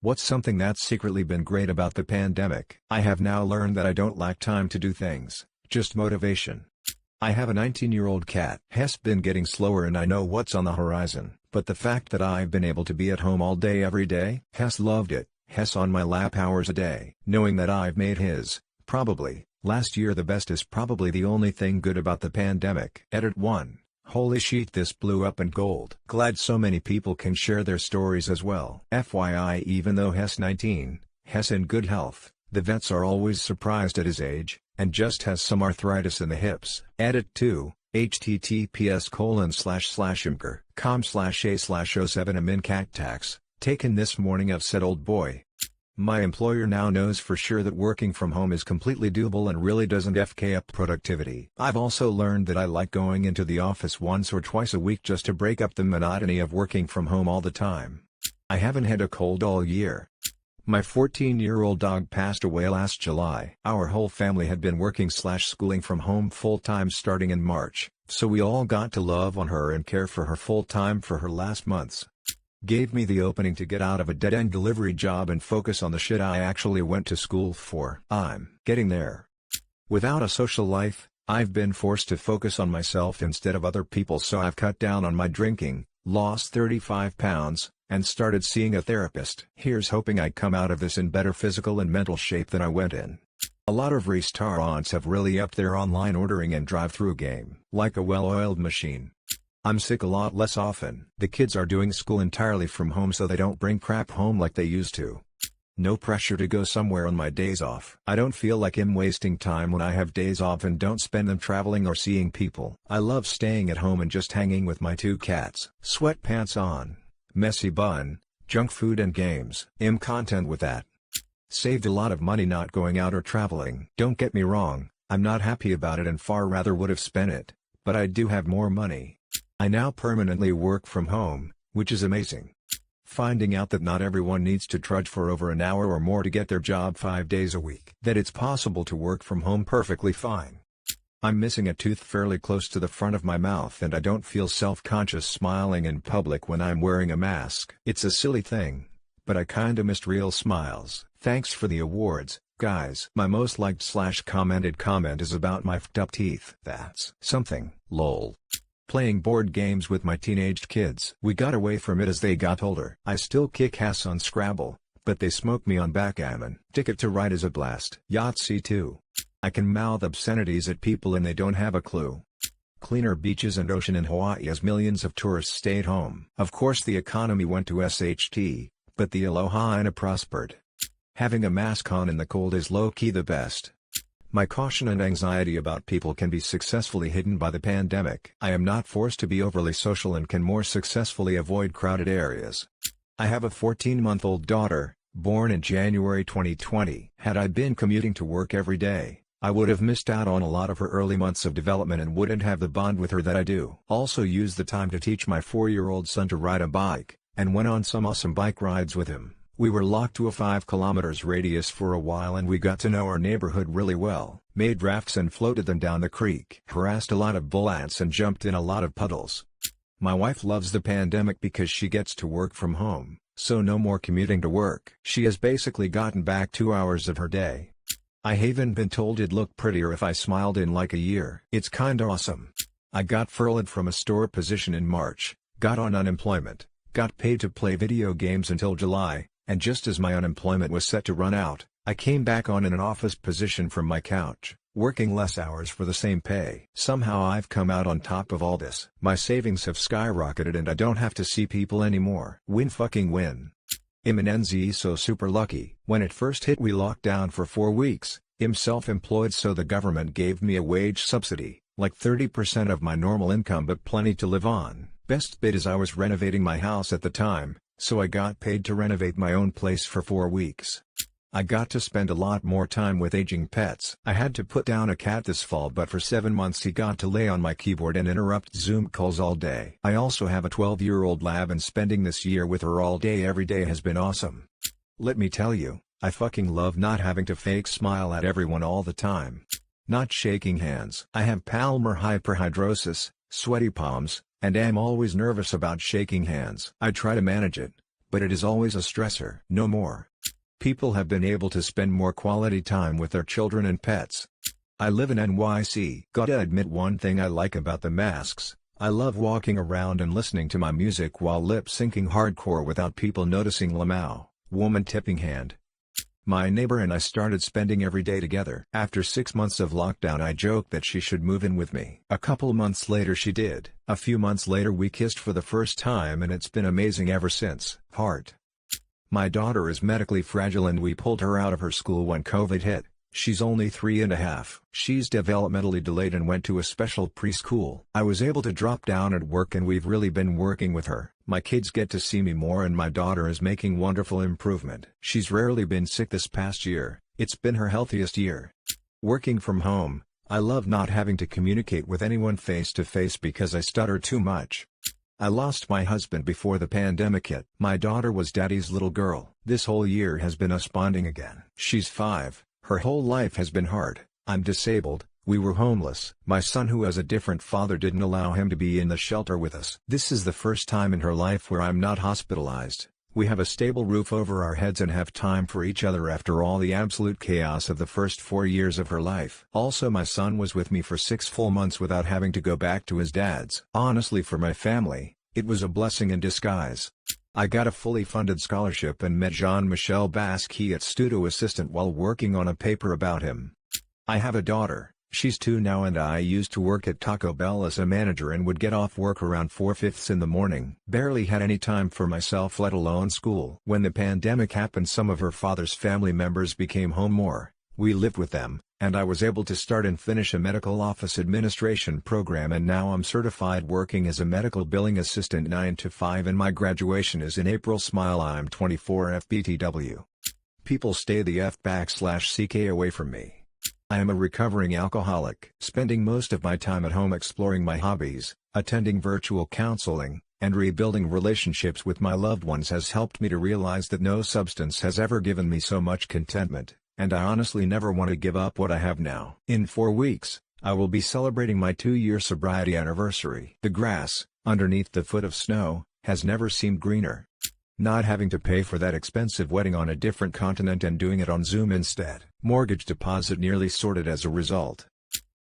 What's something that's secretly been great about the pandemic? I have now learned that I don't lack time to do things, just motivation. I have a 19-year-old cat. Has been getting slower and I know what's on the horizon, but the fact that I've been able to be at home all day every day, has loved it. Hess on my lap hours a day. Knowing that I've made his, probably, last year the best is probably the only thing good about the pandemic. Edit 1. Holy shit, this blew up in gold. Glad so many people can share their stories as well. FYI, even though Hess 19, Hess in good health, the vets are always surprised at his age, and just has some arthritis in the hips. Edit 2. https://imker.com/a/07 cat tax, taken this morning of said old boy. My employer now knows for sure that working from home is completely doable and really doesn't FK up productivity. I've also learned that I like going into the office once or twice a week just to break up the monotony of working from home all the time. I haven't had a cold all year. My 14-year-old dog passed away last July. Our whole family had been working/schooling from home full-time starting in March, so we all got to love on her and care for her full-time for her last months. Gave me the opening to get out of a dead-end delivery job and focus on the shit I actually went to school for. I'm getting there. Without a social life, I've been forced to focus on myself instead of other people, so I've cut down on my drinking, lost 35 pounds, and started seeing a therapist. Here's hoping I come out of this in better physical and mental shape than I went in. A lot of restaurants have really upped their online ordering and drive-through game, like a well-oiled machine. I'm sick a lot less often. The kids are doing school entirely from home so they don't bring crap home like they used to. No pressure to go somewhere on my days off. I don't feel like I'm wasting time when I have days off and don't spend them traveling or seeing people. I love staying at home and just hanging with my 2 cats. Sweatpants on, messy bun, junk food and games. I'm content with that. Saved a lot of money not going out or traveling. Don't get me wrong, I'm not happy about it and far rather would have spent it, but I do have more money. I now permanently work from home, which is amazing. Finding out that not everyone needs to trudge for over an hour or more to get their job 5 days a week. That it's possible to work from home perfectly fine. I'm missing a tooth fairly close to the front of my mouth and I don't feel self-conscious smiling in public when I'm wearing a mask. It's a silly thing, but I kinda missed real smiles. Thanks for the awards, guys. My most liked/commented comment is about my f***ed up teeth. That's something, lol. Playing board games with my teenaged kids. We got away from it as they got older. I still kick ass on Scrabble, but they smoke me on backgammon. Ticket to Ride is a blast. Yahtzee too. I can mouth obscenities at people and they don't have a clue. Cleaner beaches and ocean in Hawaii as millions of tourists stayed home. Of course the economy went to SHT, but the Aloha Ina prospered. Having a mask on in the cold is low-key the best. My caution and anxiety about people can be successfully hidden by the pandemic. I am not forced to be overly social and can more successfully avoid crowded areas. I have a 14-month-old daughter, born in January 2020. Had I been commuting to work every day, I would have missed out on a lot of her early months of development and wouldn't have the bond with her that I do. Also used the time to teach my 4-year-old son to ride a bike, and went on some awesome bike rides with him. We were locked to a 5 kilometers radius for a while and we got to know our neighborhood really well. Made rafts and floated them down the creek. Harassed a lot of bull ants and jumped in a lot of puddles. My wife loves the pandemic because she gets to work from home, so no more commuting to work. She has basically gotten back 2 hours of her day. I haven't been told it'd look prettier if I smiled in like a year. It's kinda awesome. I got furloughed from a store position in March, got on unemployment, got paid to play video games until July. And just as my unemployment was set to run out, I came back on in an office position from my couch, working less hours for the same pay. Somehow I've come out on top of all this. My savings have skyrocketed and I don't have to see people anymore. Win fucking win. I'm so super lucky. When it first hit we locked down for 4 weeks, I'm self-employed so the government gave me a wage subsidy, like 30% of my normal income but plenty to live on. Best bit is I was renovating my house at the time, so I got paid to renovate my own place for 4 weeks. I got to spend a lot more time with aging pets. I had to put down a cat this fall but for 7 months he got to lay on my keyboard and interrupt Zoom calls all day. I also have a 12-year-old lab and spending this year with her all day every day has been awesome. Let me tell you, I fucking love not having to fake smile at everyone all the time. Not shaking hands. I have palmar hyperhidrosis, sweaty palms, and am always nervous about shaking hands. I try to manage it, but it is always a stressor. No more. People have been able to spend more quality time with their children and pets. I live in NYC. Gotta admit one thing I like about the masks, I love walking around and listening to my music while lip-syncing hardcore without people noticing. Lamau, woman tipping hand. My neighbor and I started spending every day together. After 6 months of lockdown I joked that she should move in with me. A couple months later she did. A few months later we kissed for the first time and it's been amazing ever since. Heart. My daughter is medically fragile and we pulled her out of her school when COVID hit. She's only 3.5. She's developmentally delayed and went to a special preschool. I was able to drop down at work and we've really been working with her. My kids get to see me more and my daughter is making wonderful improvement. She's rarely been sick this past year. It's been her healthiest year. Working from home, I love not having to communicate with anyone face to face because I stutter too much. I lost my husband before the pandemic hit. My daughter was daddy's little girl. This whole year has been us bonding again. She's 5. Her whole life has been hard. I'm disabled, we were homeless. My son who has a different father didn't allow him to be in the shelter with us. This is the first time in her life where I'm not hospitalized. We have a stable roof over our heads and have time for each other after all the absolute chaos of the first 4 years of her life. Also my son was with me for 6 full months without having to go back to his dad's. Honestly for my family, it was a blessing in disguise. I got a fully funded scholarship and met Jean-Michel Basquiat at studio assistant while working on a paper about him. I have a daughter, she's 2 now and I used to work at Taco Bell as a manager and would get off work around 4:50 in the morning. Barely had any time for myself let alone school. When the pandemic happened some of her father's family members became home more. We lived with them, and I was able to start and finish a medical office administration program and now I'm certified working as a medical billing assistant 9 to 5 and my graduation is in April. Smile I'm 24 FBTW. People stay the F_CK away from me. I am a recovering alcoholic. Spending most of my time at home exploring my hobbies, attending virtual counseling, and rebuilding relationships with my loved ones has helped me to realize that no substance has ever given me so much contentment. And I honestly never want to give up what I have now. In 4 weeks, I will be celebrating my 2-year sobriety anniversary. The grass, underneath the foot of snow, has never seemed greener. Not having to pay for that expensive wedding on a different continent and doing it on Zoom instead. Mortgage deposit nearly sorted as a result.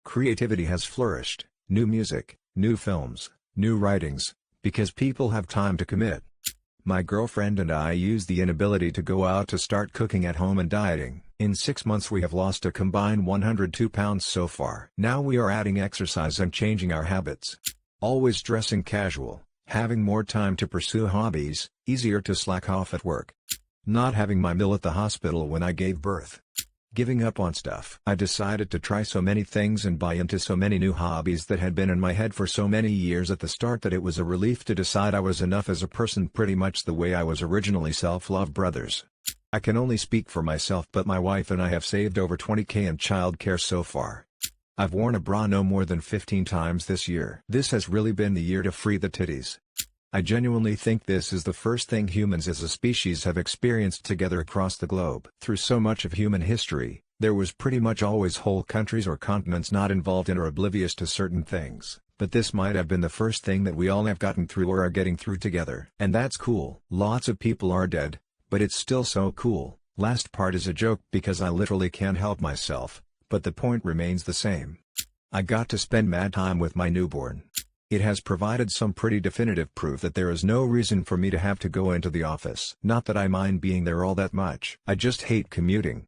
Creativity has flourished, new music, new films, new writings, because people have time to commit. My girlfriend and I use the inability to go out to start cooking at home and dieting. In 6 months we have lost a combined 102 pounds so far. Now we are adding exercise and changing our habits. Always dressing casual, having more time to pursue hobbies, easier to slack off at work. Not having my meal at the hospital when I gave birth. Giving up on stuff. I decided to try so many things and buy into so many new hobbies that had been in my head for so many years at the start that it was a relief to decide I was enough as a person, pretty much the way I was originally. Self-love brothers. I can only speak for myself, but my wife and I have saved over $20,000 in childcare so far. I've worn a bra no more than 15 times this year. This has really been the year to free the titties. I genuinely think this is the first thing humans as a species have experienced together across the globe. Through so much of human history, there was pretty much always whole countries or continents not involved in or oblivious to certain things, but this might have been the first thing that we all have gotten through or are getting through together. And that's cool. Lots of people are dead, but it's still so cool. Last part is a joke because I literally can't help myself, but the point remains the same. I got to spend mad time with my newborn. It has provided some pretty definitive proof that there is no reason for me to have to go into the office. Not that I mind being there all that much. I just hate commuting.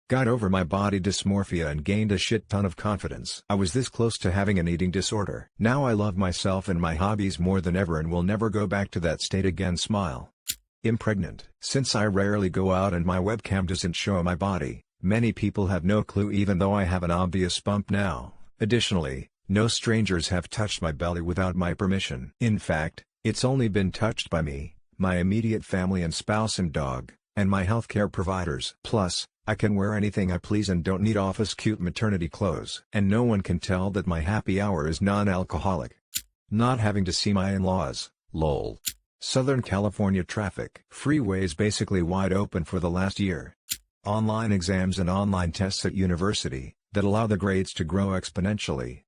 Got over my body dysmorphia and gained a shit ton of confidence. I was this close to having an eating disorder. Now I love myself and my hobbies more than ever and will never go back to that state again. Smile. Impregnant. Since I rarely go out and my webcam doesn't show my body, many people have no clue even though I have an obvious bump now. Additionally, no strangers have touched my belly without my permission. In fact, it's only been touched by me, my immediate family and spouse and dog, and my healthcare providers. Plus, I can wear anything I please and don't need office cute maternity clothes. And no one can tell that my happy hour is non-alcoholic. Not having to see my in-laws, lol. Southern California traffic. Freeways basically wide open for the last year. Online exams and online tests at university, that allow the grades to grow exponentially.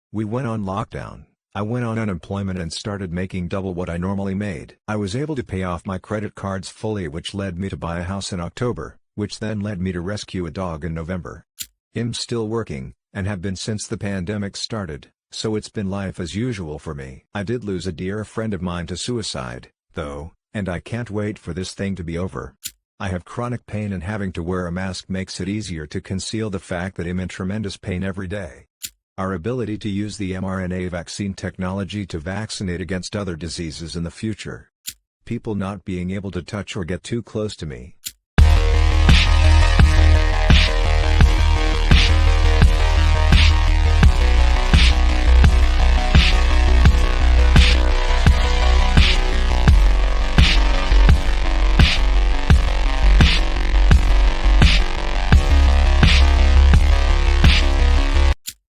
We went on lockdown. I went on unemployment and started making double what I normally made. I was able to pay off my credit cards fully, which led me to buy a house in October, which then led me to rescue a dog in November. I'm still working, and have been since the pandemic started, so it's been life as usual for me. I did lose a dear friend of mine to suicide, though, and I can't wait for this thing to be over. I have chronic pain, and having to wear a mask makes it easier to conceal the fact that I'm in tremendous pain every day. Our ability to use the mRNA vaccine technology to vaccinate against other diseases in the future. People not being able to touch or get too close to me.